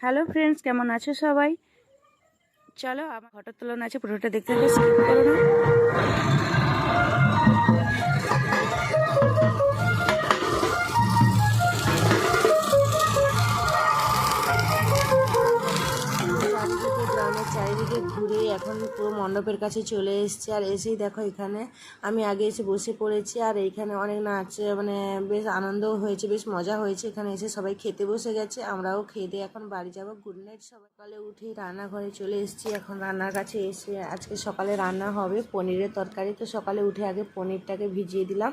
Hello friends, কেমন আছো সবাই? চলো আমার ঘটার তুলনা আছে, পুরোটা দেখতে হবে, স্কিপ করো না। চারিদিকে গ্রামের চারিদিকে ঘুরে এখন পুরো মণ্ডপের কাছে চলে এসেছি। আর এসেই দেখো এখানে আমি আগে এসে বসে পড়েছি। আর এইখানে অনেক নাচ, মানে বেশ আনন্দও হয়েছে, বেশ মজা হয়েছে। এখানে এসে সবাই খেতে বসে গেছে, আমরাও খেয়ে দিয়ে এখন বাড়ি যাব। গুড নাইট সবাই। সকালে উঠেই রান্নাঘরে চলে এসেছি। এখন রান্নার কাছে এসে আজকে সকালে রান্না হবে পনিরের তরকারি। তো সকালে উঠে আগে পনিরটাকে ভিজিয়ে দিলাম।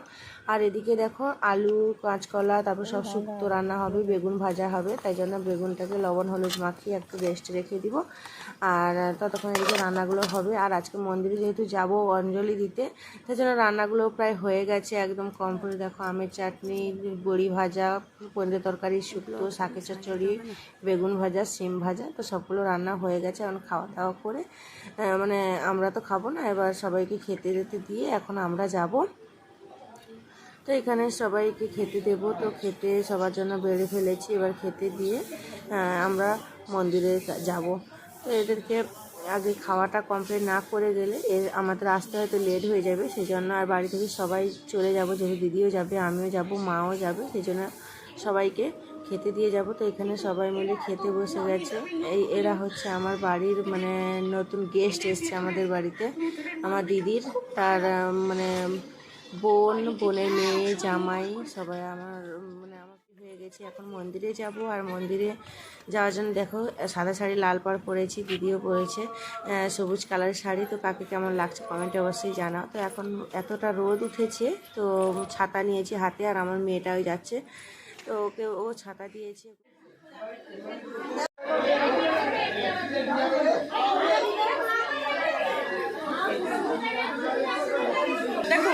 আর এদিকে দেখো আলু, কাঁচকলা, তারপর সব শুক্তো রান্না হবে, বেগুন ভাজা হবে। তাই জন্য বেগুনটাকে লবণ হলুদ মাখিয়ে একটু রেস্টে রেখে দিব। আর ততক্ষণ এদিকে রান্নাগুলো হবে। আর আজকে মন্দিরে যেহেতু যাব অঞ্জলি দিতে, তাই জন্য রান্নাগুলো প্রায় হয়ে গেছে, একদম কমপ্লিট। দেখো আমের চাটনি, বড়ি ভাজা, পনিরের তরকারি, শুক্তো, শাকের চচ্চড়ি, বেগুন ভাজা, সিম ভাজা, তো সবগুলো রান্না হয়ে গেছে। এখন খাওয়া দাওয়া করে মানে আমরা তো খাবো না, এবার সবাইকে খেতে দিতে দিয়ে এখন আমরা যাব। তো এখানে সবাইকে খেতে দেব। তো খেতে সবার জন্য বেড়ে ফেলেছি, এবার খেতে দিয়ে আমরা মন্দিরে যাব। তো এদেরকে আগে খাওয়াটা কমপ্লিট না করে গেলে আমাদের আসতে হয়তো লেট হয়ে যাবে, সেই জন্য। আর বাড়ি থেকে সবাই চলে যাব, যেহেতু দিদিও যাবে, আমিও যাব, মাও যাবে, সেই জন্য সবাইকে খেতে দিয়ে যাব। তো এখানে সবাই মিলে খেতে বসে গেছে। এরা হচ্ছে আমার বাড়ির মানে নতুন গেস্ট এসছে আমাদের বাড়িতে, আমার দিদির, তার মানে বোনের মেয়ে, জামাই, সবাই আমার হয়ে গেছে। এখন মন্দিরে যাব। আর মন্দিরে যাওয়ার জন্য দেখো সাদা শাড়ি লাল পাড় পরেছি, দিদিও পরেছে সবুজ কালারের শাড়ি। তো কাকে কেমন লাগছে কমেন্টে অবশ্যই জানাও। তো এখন এতটা রোদ উঠেছে, তো ছাতা নিয়েছি হাতে। আর আমার মেয়েটাও যাচ্ছে, তো ওকে ও ছাতা দিয়েছে। দেখো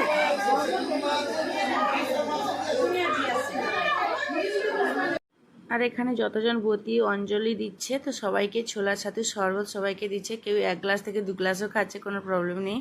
আর এখানে যতজন ব্রতী অঞ্জলি দিচ্ছে, তো সবাইকে ছোলার সাথে শরবত সবাইকে দিচ্ছে। কেউ 1 গ্লাস থেকে 2 গ্লাসও খাচ্ছে, কোনো প্রবলেম নেই।